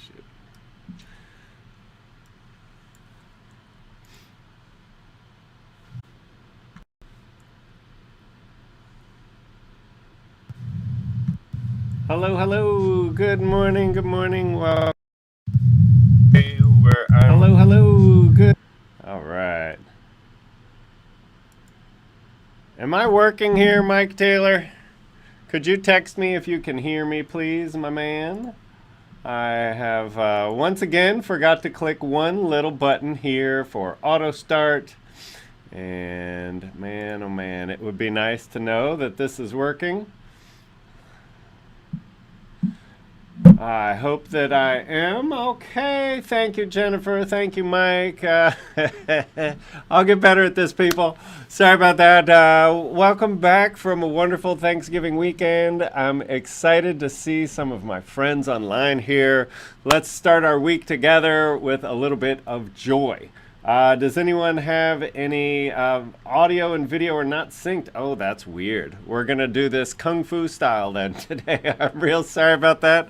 shoot. Hello, hello. Good morning, good morning. Hello, hello. Good. All right. Am I working here, Mike Taylor? Could you text me if you can hear me, please, my man? I have once again forgot to click one little button here for auto start. And man, oh man, it would be nice to know that this is working. I hope that I am okay. Thank you, Jennifer. Thank you, Mike. I'll get better at this, people. Sorry about that. Welcome back from a wonderful Thanksgiving weekend. I'm excited to see some of my friends online here. Let's start our week together with a little bit of joy. Does anyone have any audio and video are not synced? Oh, that's weird. We're going to do this Kung Fu style then today. I'm real sorry about that.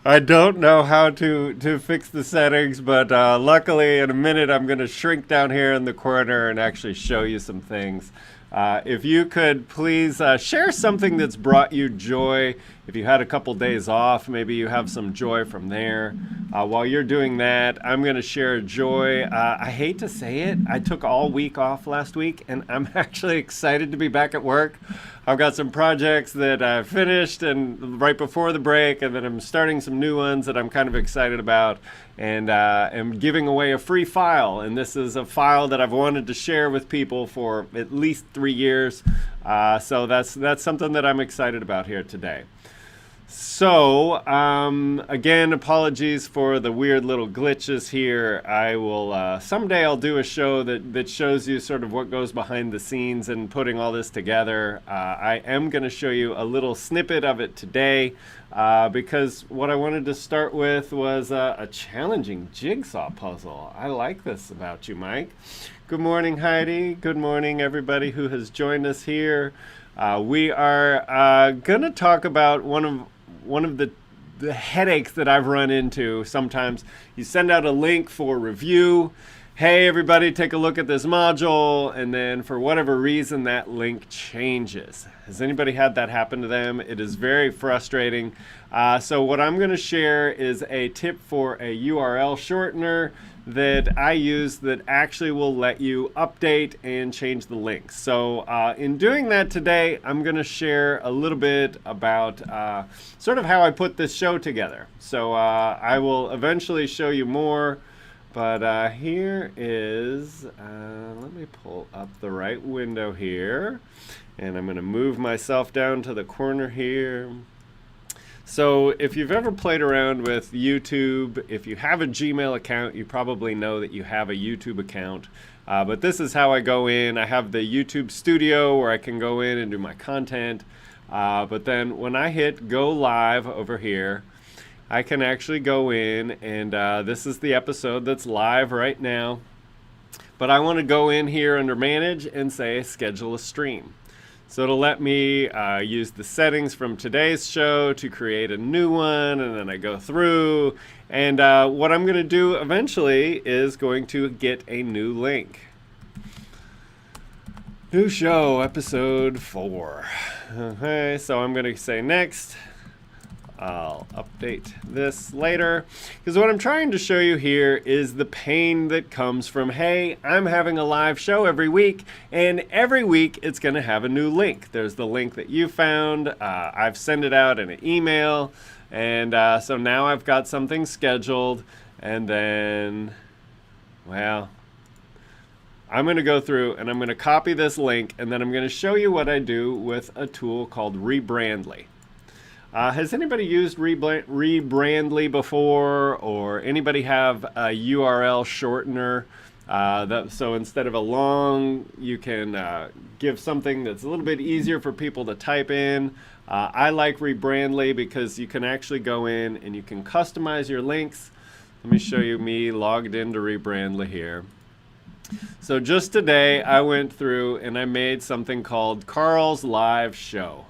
I don't know how to fix the settings, but luckily in a minute I'm going to shrink down here in the corner and actually show you some things. If you could please share something that's brought you joy. If you had a couple days off, maybe you have some joy from there. While you're doing that, I'm going to share joy. I hate to say it, I took all week off last week, and I'm actually excited to be back at work. I've got some projects that I finished and right before the break, and then I'm starting some new ones that I'm kind of excited about, and am giving away a free file. And this is a file that I've wanted to share with people for at least 3 years. So that's something that I'm excited about here today. So, again, apologies for the weird little glitches here. I will, someday I'll do a show that shows you sort of what goes behind the scenes and putting all this together. I am going to show you a little snippet of it today because what I wanted to start with was a challenging jigsaw puzzle. I like this about you, Mike. Good morning, Heidi. Good morning, everybody who has joined us here. We are going to talk about one of the headaches that I've run into. Sometimes you send out a link for review. Hey, everybody, take a look at this module. And then for whatever reason, that link changes. Has anybody had that happen to them? It is very frustrating. So what I'm going to share is a tip for a URL shortener that I use that actually will let you update and change the links. So in doing that today, I'm going to share a little bit about sort of how I put this show together. So I will eventually show you more, but here is, let me pull up the right window here, and I'm going to move myself down to the corner here. So if you've ever played around with YouTube, if you have a Gmail account, you probably know that you have a YouTube account. But this is how I go in. I have the YouTube studio where I can go in and do my content. But then when I hit go live over here, I can actually go in and this is the episode that's live right now. But I want to go in here under manage and say schedule a stream. So it'll let me use the settings from today's show to create a new one, and then I go through. And what I'm going to do eventually is going to get a new link. New show, episode 4. Okay, so I'm going to say next. I'll update this later, because what I'm trying to show you here is the pain that comes from, hey, I'm having a live show every week, and every week it's going to have a new link. There's the link that you found. I've sent it out in an email, and so now I've got something scheduled, and then, well, I'm going to go through and I'm going to copy this link, and then I'm going to show you what I do with a tool called Rebrandly. Has anybody used Rebrandly before, or anybody have a URL shortener? So instead of a long, you can give something that's a little bit easier for people to type in. I like Rebrandly because you can actually go in and you can customize your links. Let me show you me logged into Rebrandly here. So just today I went through and I made something called Karl's Live Show.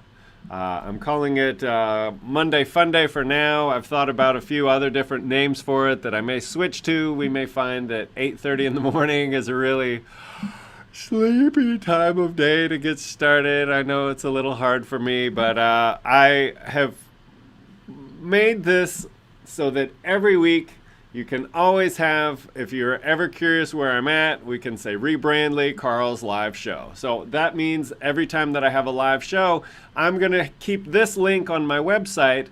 I'm calling it Monday Funday for now. I've thought about a few other different names for it that I may switch to. We may find that 8:30 in the morning is a really sleepy time of day to get started. I know it's a little hard for me, but I have made this so that every week you can always have, if you're ever curious where I'm at, we can say Rebrandly, Karl's live show. So that means every time that I have a live show, I'm going to keep this link on my website.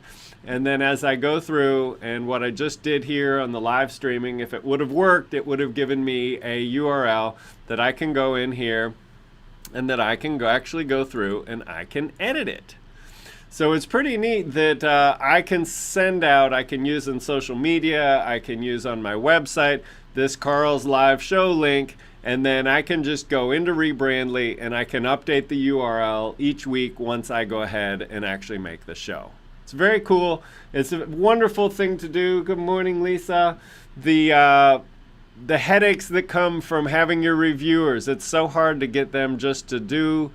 And then as I go through, and what I just did here on the live streaming, if it would have worked, it would have given me a URL that I can go in here and that I can actually go through and I can edit it. So it's pretty neat that I can send out, I can use in social media, I can use on my website, this Karl's live show link, and then I can just go into Rebrandly and I can update the URL each week once I go ahead and actually make the show. It's very cool. It's a wonderful thing to do. Good morning, Lisa. The headaches that come from having your reviewers, it's so hard to get them just to do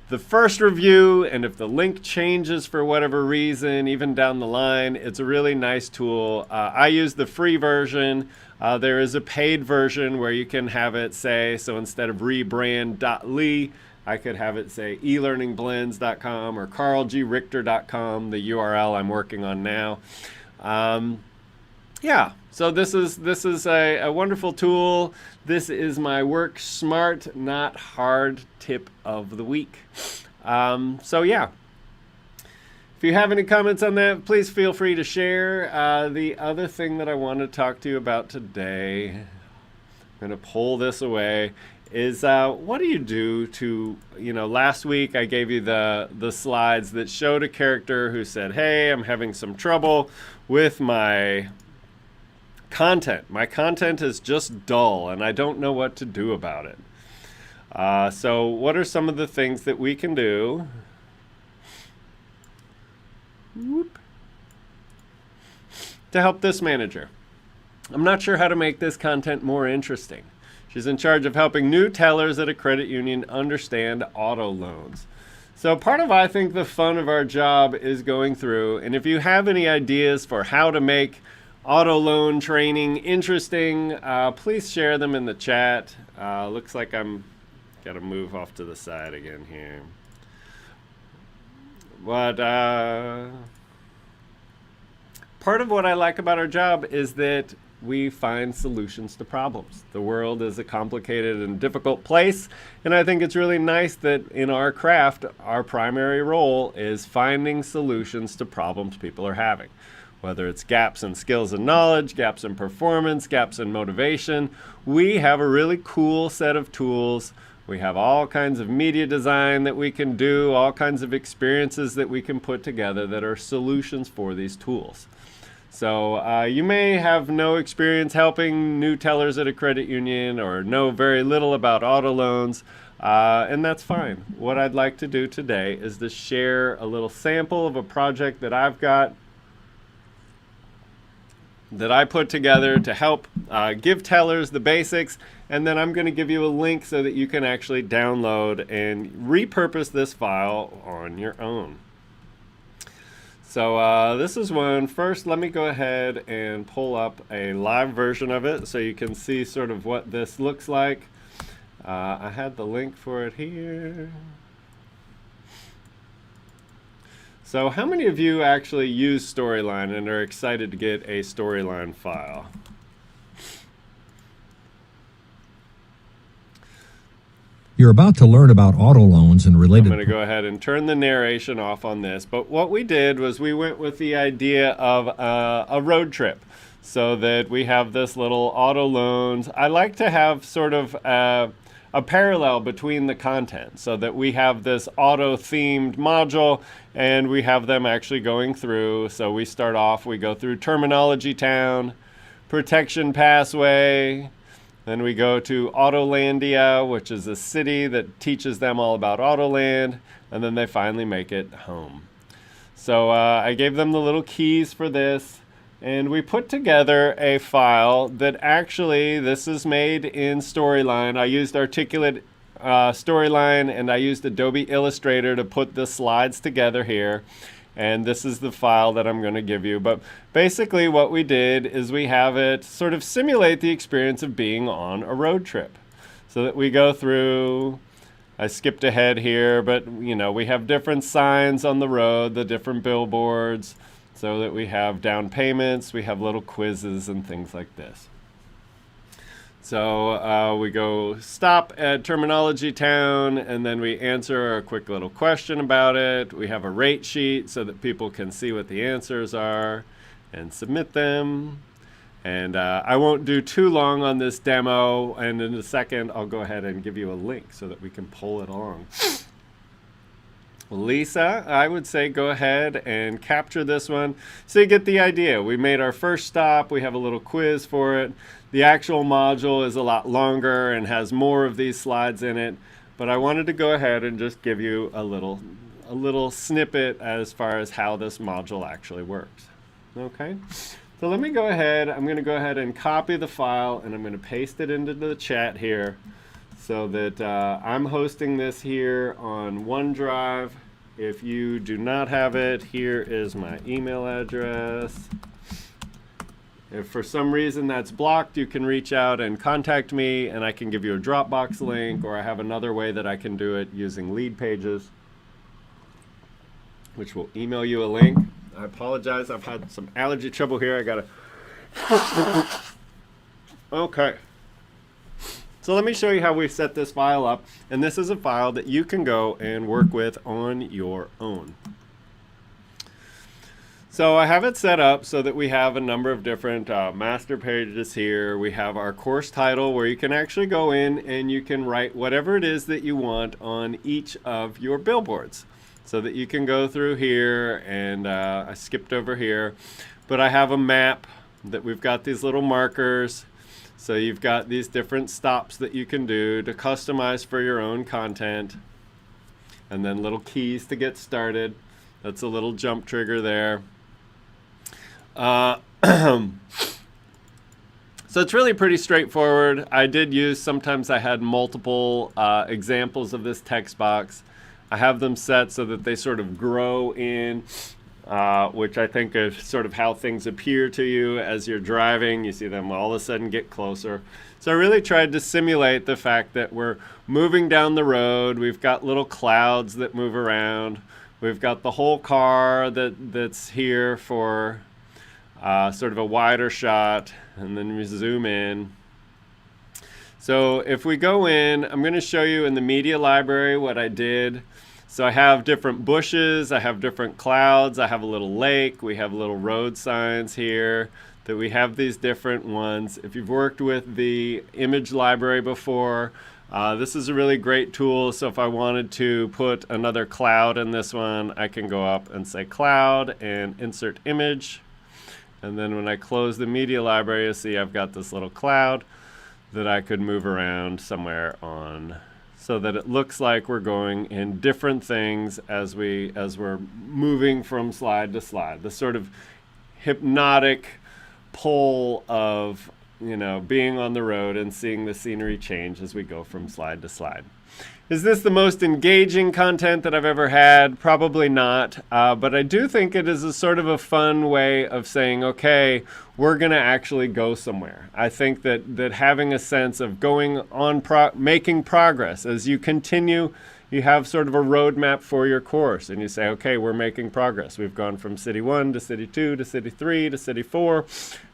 the first review, and if the link changes for whatever reason, even down the line, it's a really nice tool. I use the free version. There is a paid version where you can have it say, so instead of rebrand.ly, I could have it say elearningblends.com or karlgrichter.com, the URL I'm working on now. Yeah, so this is a wonderful tool. This is my work smart, not hard tip of the week. So yeah, if you have any comments on that, please feel free to share. The other thing that I want to talk to you about today, I'm going to pull this away, is what do you do to, last week I gave you the slides that showed a character who said, hey, I'm having some trouble with my content. My content is just dull and I don't know what to do about it. So what are some of the things that we can do? To help this manager? I'm not sure how to make this content more interesting. She's in charge of helping new tellers at a credit union understand auto loans. So part of, I think, the fun of our job is going through, and if you have any ideas for how to make auto loan training interesting, please share them in the chat. Looks like I'm got to move off to the side again here. But part of what I like about our job is that we find solutions to problems. The world is a complicated and difficult place, and I think it's really nice that in our craft, our primary role is finding solutions to problems people are having. Whether it's gaps in skills and knowledge, gaps in performance, gaps in motivation, we have a really cool set of tools. We have all kinds of media design that we can do, all kinds of experiences that we can put together that are solutions for these tools. So you may have no experience helping new tellers at a credit union or know very little about auto loans, and that's fine. What I'd like to do today is to share a little sample of a project that I've got that I put together to help give tellers the basics, and then I'm going to give you a link so that you can actually download and repurpose this file on your own. So this is one. First, let me go ahead and pull up a live version of it so you can see sort of what this looks like. I had the link for it here. So how many of you actually use Storyline and are excited to get a Storyline file? You're about to learn about auto loans and related... I'm going to go ahead and turn the narration off on this. But what we did was we went with the idea of a road trip so that we have this little auto loans. I like to have sort of a parallel between the content so that we have this auto themed module and we have them actually going through. So we start off, we go through Terminology Town, Protection Passway, then we go to Autolandia, which is a city that teaches them all about Autoland, and then they finally make it home. So I gave them the little keys for this, and we put together a file that actually, this is made in Storyline. I used Articulate storyline, and I used Adobe Illustrator to put the slides together here. And this is the file that I'm going to give you. But basically what we did is we have it sort of simulate the experience of being on a road trip. So that we go through, I skipped ahead here, but you know, we have different signs on the road, the different billboards, so that we have down payments, we have little quizzes and things like this. So we go stop at Terminology Town, and then we answer a quick little question about it. We have a rate sheet so that people can see what the answers are and submit them. And I won't do too long on this demo, and in a second I'll go ahead and give you a link so that we can pull it along. Lisa, I would say go ahead and capture this one so you get the idea. We made our first stop, we have a little quiz for it. The actual module is a lot longer and has more of these slides in it, but I wanted to go ahead and just give you a little snippet as far as how this module actually works. Okay, so let me go ahead, I'm going to go ahead and copy the file, and I'm going to paste it into the chat here. So that I'm hosting this here on OneDrive. If you do not have it, here is my email address. If for some reason that's blocked, you can reach out and contact me, and I can give you a Dropbox link, or I have another way that I can do it using Lead Pages, which will email you a link. I apologize, I've had some allergy trouble here. I gotta. Okay. So let me show you how we set this file up, and this is a file that you can go and work with on your own. So I have it set up so that we have a number of different master pages here. We have our course title where you can actually go in and you can write whatever it is that you want on each of your billboards. So that you can go through here, and I skipped over here, but I have a map that we've got these little markers. So you've got these different stops that you can do to customize for your own content. And then little keys to get started. That's a little jump trigger there. So it's really pretty straightforward. I did use, sometimes I had multiple examples of this text box. I have them set so that they sort of grow in, which I think is sort of how things appear to you as you're driving. You see them all of a sudden get closer. So I really tried to simulate the fact that we're moving down the road. We've got little clouds that move around. We've got the whole car that's here for sort of a wider shot, and then we zoom in. So if we go in, I'm going to show you in the media library what I did. So I have different bushes, I have different clouds, I have a little lake, we have little road signs here, that we have these different ones. If you've worked with the image library before, this is a really great tool. So if I wanted to put another cloud in this one, I can go up and say cloud and insert image. And then when I close the media library, you'll see I've got this little cloud that I could move around somewhere on, so that it looks like we're going in different things as we're moving from slide to slide. The sort of hypnotic pull of, you know, being on the road and seeing the scenery change as we go from slide to slide. Is this the most engaging content that I've ever had? Probably not, but I do think it is a sort of a fun way of saying, okay, we're going to actually go somewhere. I think that having a sense of going on, making progress as you continue, you have sort of a roadmap for your course, and you say, okay, we're making progress. We've gone from City 1 to City 2 to City 3 to City 4.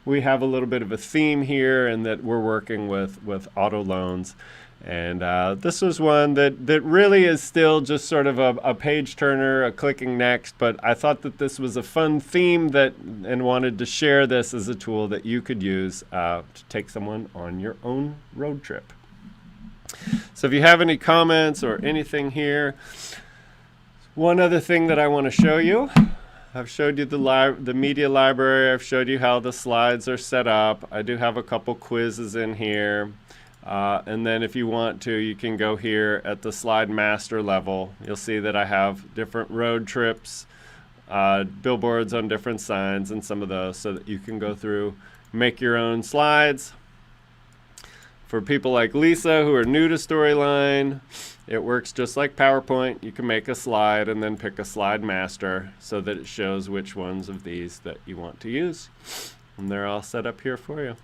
We have a little bit of a theme here, and that we're working with auto loans. And this was one that really is still just sort of a page turner, a clicking next, but I thought that this was a fun theme and wanted to share this as a tool that you could use to take someone on your own road trip. So if you have any comments or anything here, one other thing that I want to show you, I've showed you the media library, I've showed you how the slides are set up. I do have a couple quizzes in here. And then if you want to, you can go here at the slide master level. You'll see that I have different road trips, billboards on different signs, and some of those, so that you can go through, make your own slides. For people like Lisa who are new to Storyline, it works just like PowerPoint. You can make a slide and then pick a slide master so that it shows which ones of these that you want to use. And they're all set up here for you.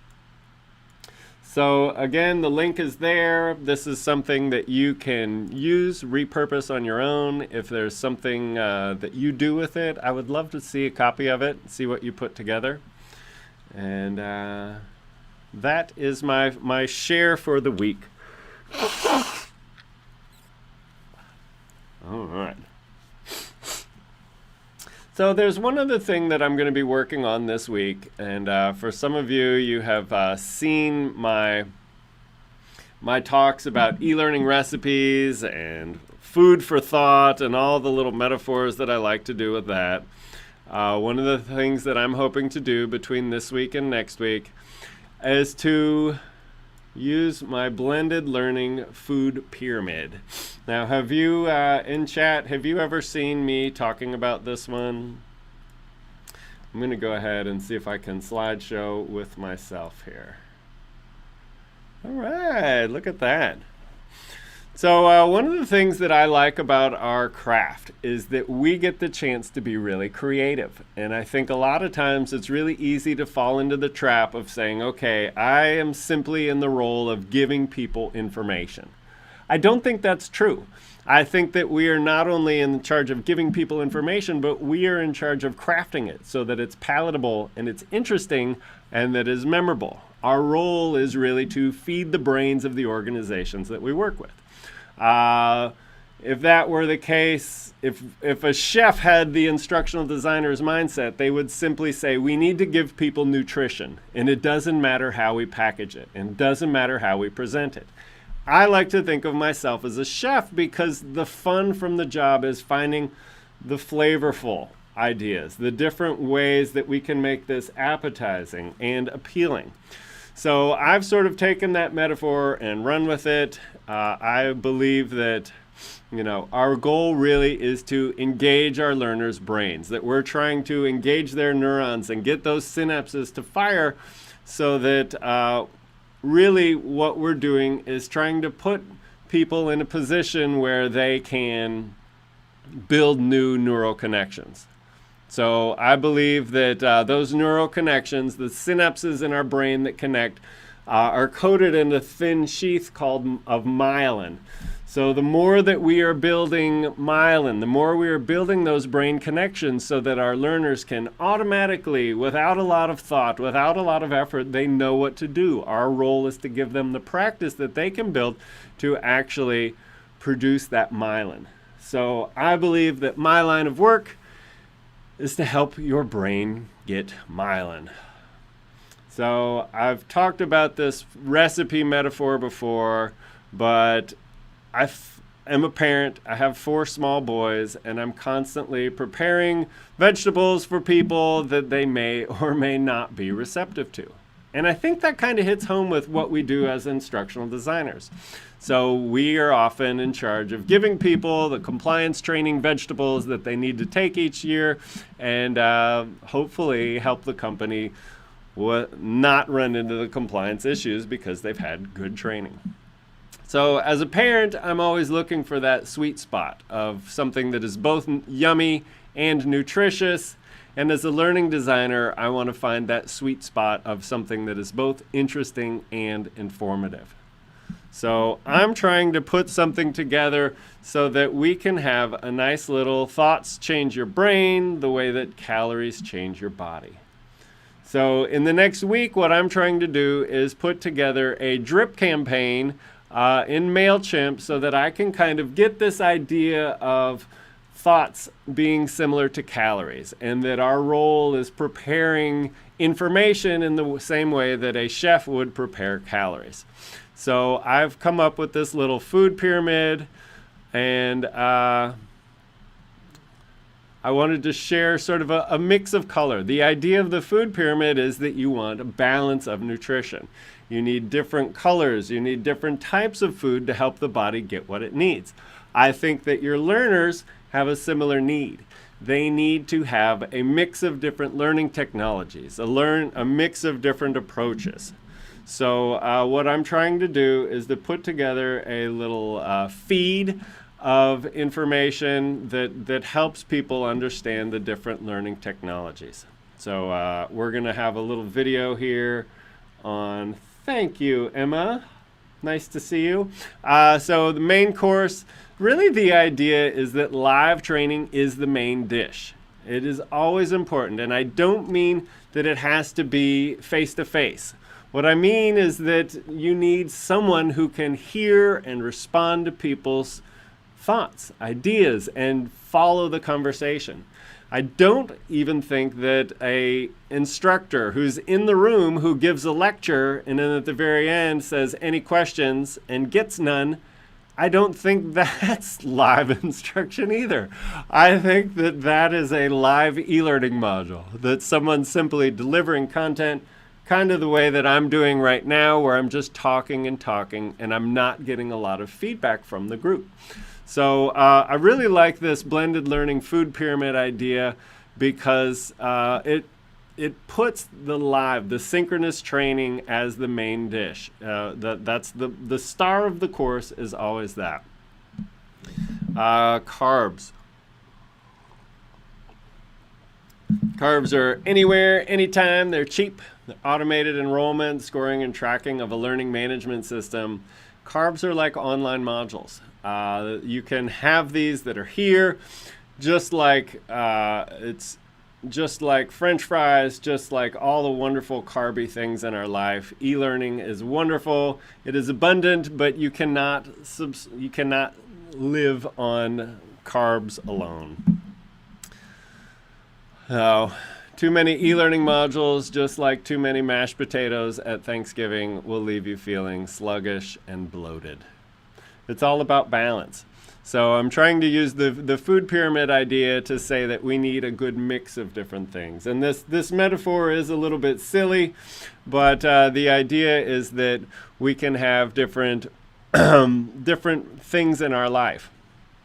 So again, the link is there. This is something that you can use, repurpose on your own. If there's something that you do with it, I would love to see a copy of it, see what you put together. And that is my share for the week. All right. So there's one other thing that I'm going to be working on this week, and for some of you, you have seen my talks about e-learning recipes and food for thought and all the little metaphors that I like to do with that. One of the things that I'm hoping to do between this week and next week is to use my blended learning food pyramid. Now, have you, in chat, have you ever seen me talking about this one? I'm going to go ahead and see if I can slideshow with myself here. All right, look at that. So one of the things that I like about our craft is that we get the chance to be really creative. And I think a lot of times it's really easy to fall into the trap of saying, okay, I am simply in the role of giving people information. I don't think that's true. I think that we are not only in charge of giving people information, but we are in charge of crafting it so that it's palatable and it's interesting and that is memorable. Our role is really to feed the brains of the organizations that we work with. If that were the case, if a chef had the instructional designer's mindset, they would simply say, we need to give people nutrition, and it doesn't matter how we package it, and it doesn't matter how we present it. I like to think of myself as a chef because the fun from the job is finding the flavorful ideas, the different ways that we can make this appetizing and appealing. So I've sort of taken that metaphor and run with it. I believe that, our goal really is to engage our learners' brains, that we're trying to engage their neurons and get those synapses to fire so that really what we're doing is trying to put people in a position where they can build new neural connections. So I believe that those neural connections, the synapses in our brain that connect, are coated in a thin sheath called of myelin. So the more that we are building myelin, the more we are building those brain connections so that our learners can automatically, without a lot of thought, without a lot of effort, they know what to do. Our role is to give them the practice that they can build to actually produce that myelin. So I believe that my line of work is to help your brain get myelin. So I've talked about this recipe metaphor before, but I am a parent. I have 4 small boys, and I'm constantly preparing vegetables for people that they may or may not be receptive to. And I think that kind of hits home with what we do as instructional designers. So we are often in charge of giving people the compliance training vegetables that they need to take each year and hopefully help the company not run into the compliance issues because they've had good training. So as a parent, I'm always looking for that sweet spot of something that is both yummy and nutritious. And as a learning designer, I want to find that sweet spot of something that is both interesting and informative. So I'm trying to put something together so that we can have a nice little thoughts change your brain the way that calories change your body. So in the next week, what I'm trying to do is put together a drip campaign in MailChimp so that I can kind of get this idea of thoughts being similar to calories, and that our role is preparing information in the same way that a chef would prepare calories. So I've come up with this little food pyramid, and I wanted to share sort of a mix of color. The idea of the food pyramid is that you want a balance of nutrition. You need different colors. You need different types of food to help the body get what it needs. I think that your learners have a similar need. They need to have a mix of different learning technologies, a mix of different approaches. So what I'm trying to do is to put together a little feed of information that helps people understand the different learning technologies. So we're going to have a little video here on, thank you, Emma. Nice to see you. So the main course, really the idea is that live training is the main dish. It is always important, and I don't mean that it has to be face-to-face. What I mean is that you need someone who can hear and respond to people's thoughts, ideas, and follow the conversation. I don't even think that a instructor who's in the room who gives a lecture and then at the very end says any questions and gets none, I don't think that's live instruction either. I think that that is a live e-learning module, that someone's simply delivering content kind of the way that I'm doing right now, where I'm just talking and I'm not getting a lot of feedback from the group. So I really like this blended learning food pyramid idea because it puts the synchronous training as the main dish. That's the star of the course is always that. Carbs. Carbs are anywhere, anytime. They're cheap. They're automated enrollment, scoring, and tracking of a learning management system. Carbs are like online modules. You can have these that are here, just like it's just like French fries, just like all the wonderful carby things in our life. E-learning is wonderful. It is abundant, but you cannot live on carbs alone. Too many e-learning modules, just like too many mashed potatoes at Thanksgiving, will leave you feeling sluggish and bloated. It's all about balance. So I'm trying to use the food pyramid idea to say that we need a good mix of different things. And this metaphor is a little bit silly, but the idea is that we can have different different things in our life.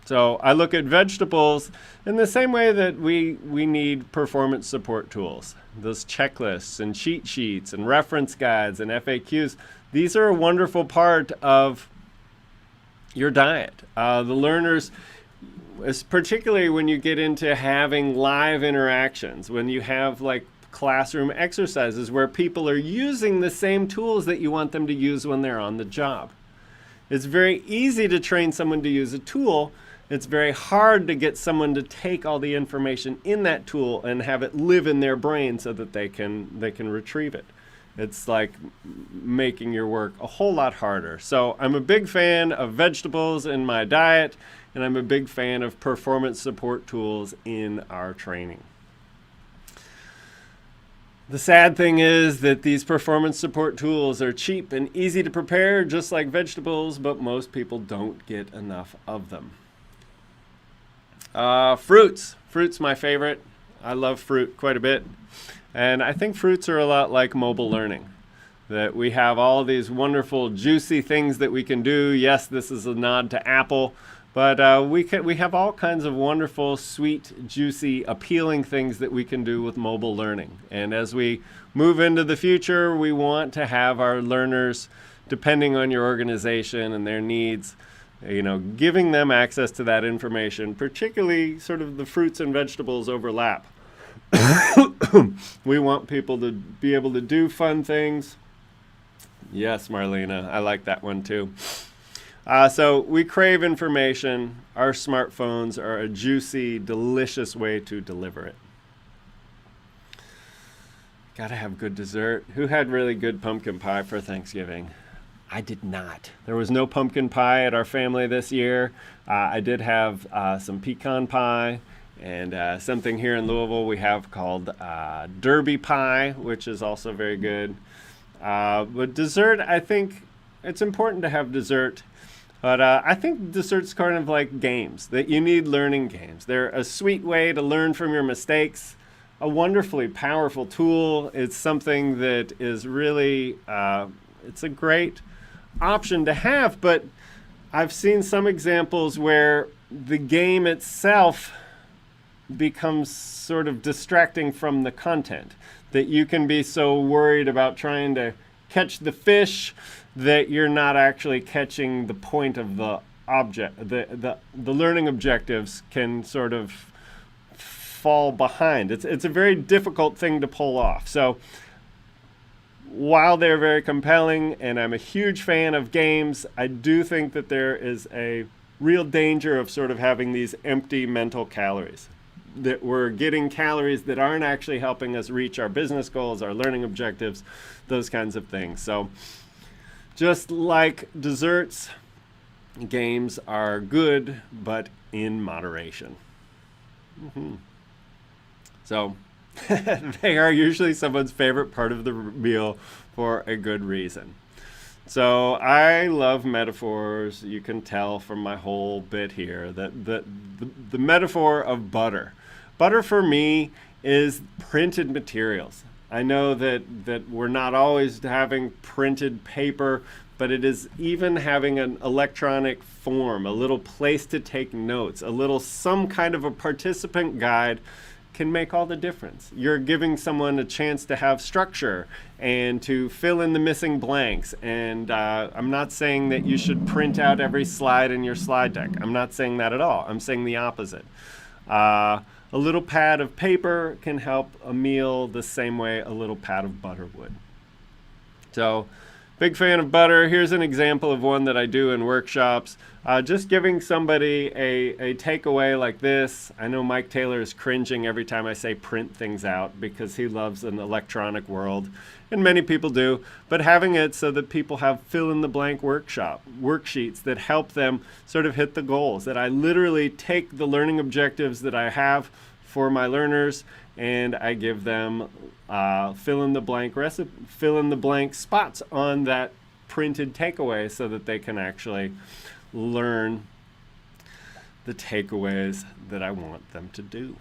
So I look at vegetables in the same way that we need performance support tools. Those checklists and cheat sheets and reference guides and FAQs, these are a wonderful part of your diet. The learners, particularly when you get into having live interactions, when you have like classroom exercises where people are using the same tools that you want them to use when they're on the job. It's very easy to train someone to use a tool. It's very hard to get someone to take all the information in that tool and have it live in their brain so that they can retrieve it. It's like making your work a whole lot harder. So I'm a big fan of vegetables in my diet, and I'm a big fan of performance support tools in our training. The sad thing is that these performance support tools are cheap and easy to prepare, just like vegetables, but most people don't get enough of them. Fruits. Fruit's my favorite. I love fruit quite a bit. And I think fruits are a lot like mobile learning, that we have all these wonderful, juicy things that we can do. Yes, this is a nod to Apple, but we have all kinds of wonderful, sweet, juicy, appealing things that we can do with mobile learning. And as we move into the future, we want to have our learners, depending on your organization and their needs, giving them access to that information, particularly sort of the fruits and vegetables overlap. We want people to be able to do fun things. Yes, Marlena, I like that one too. So we crave information. Our smartphones are a juicy, delicious way to deliver it. Gotta have good dessert. Who had really good pumpkin pie for Thanksgiving? I did not. There was no pumpkin pie at our family this year. I did have some pecan pie. And something here in Louisville we have called Derby pie, which is also very good. But dessert, I think it's important to have dessert. But I think dessert's kind of like games, that you need learning games. They're a sweet way to learn from your mistakes, a wonderfully powerful tool. It's something that is really, it's a great option to have. But I've seen some examples where the game itself becomes sort of distracting from the content, that you can be so worried about trying to catch the fish, that you're not actually catching the point of the object. The learning objectives can sort of fall behind. It's a very difficult thing to pull off. So while they're very compelling, and I'm a huge fan of games, I do think that there is a real danger of sort of having these empty mental calories. That we're getting calories that aren't actually helping us reach our business goals, our learning objectives, those kinds of things. So just like desserts, games are good, but in moderation. So they are usually someone's favorite part of the meal for a good reason. So I love metaphors. You can tell from my whole bit here that the metaphor of butter. Butter for me is printed materials. I know that we're not always having printed paper, but it is even having an electronic form, a little place to take notes, some kind of a participant guide can make all the difference. You're giving someone a chance to have structure and to fill in the missing blanks. And I'm not saying that you should print out every slide in your slide deck. I'm not saying that at all. I'm saying the opposite. A little pad of paper can help a meal the same way a little pad of butter would. So, big fan of butter. Here's an example of one that I do in workshops. Just giving somebody a takeaway like this. I know Mike Taylor is cringing every time I say print things out because he loves an electronic world, and many people do. But having it so that people have fill-in-the-blank worksheets that help them sort of hit the goals. That I literally take the learning objectives that I have for my learners and I give them fill-in-the-blank spots on that printed takeaway so that they can actually learn the takeaways that I want them to do.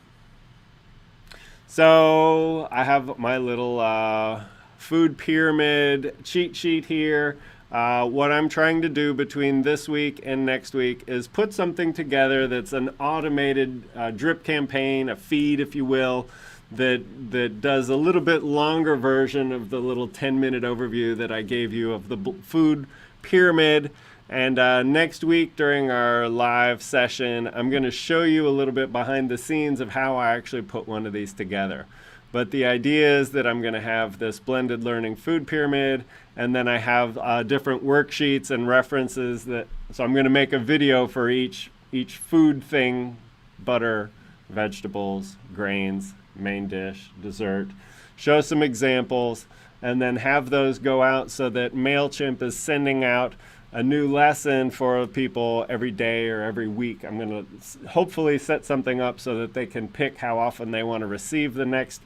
So I have my little food pyramid cheat sheet here. What I'm trying to do between this week and next week is put something together that's an automated drip campaign, a feed, if you will, that does a little bit longer version of the little 10-minute overview that I gave you of the food pyramid. And next week during our live session, I'm going to show you a little bit behind the scenes of how I actually put one of these together. But the idea is that I'm going to have this blended learning food pyramid, and then I have different worksheets and references so I'm going to make a video for each food thing: butter, vegetables, grains, main dish, dessert. Show some examples, and then have those go out so that MailChimp is sending out a new lesson for people every day or every week. I'm going to hopefully set something up so that they can pick how often they want to receive the next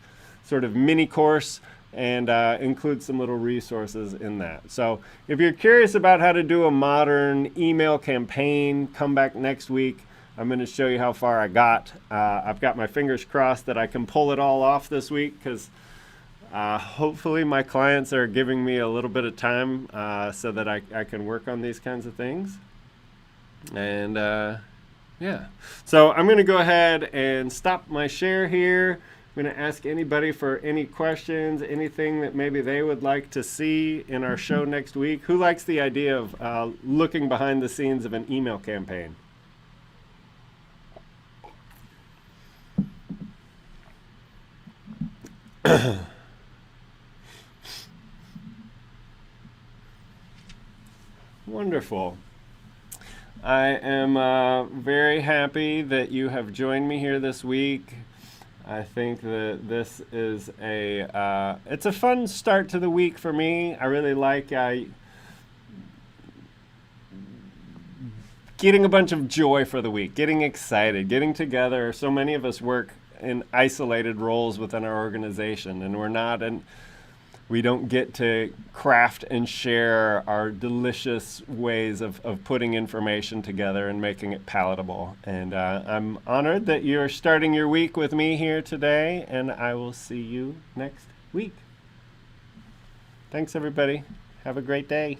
sort of mini course, and include some little resources in that. So if you're curious about how to do a modern email campaign, come back next week. I'm going to show you how far I got. I've got my fingers crossed that I can pull it all off this week, because hopefully my clients are giving me a little bit of time so that I can work on these kinds of things. And yeah, so I'm going to go ahead and stop my share here. I'm going to ask anybody for any questions, anything that maybe they would like to see in our show next week. Who likes the idea of looking behind the scenes of an email campaign? Wonderful. I am very happy that you have joined me here this week. I think that this is it's a fun start to the week for me. I really like getting a bunch of joy for the week, getting excited, getting together. So many of us work in isolated roles within our organization, and we don't get to craft and share our delicious ways of putting information together and making it palatable. And I'm honored that you're starting your week with me here today, and I will see you next week. Thanks, everybody. Have a great day.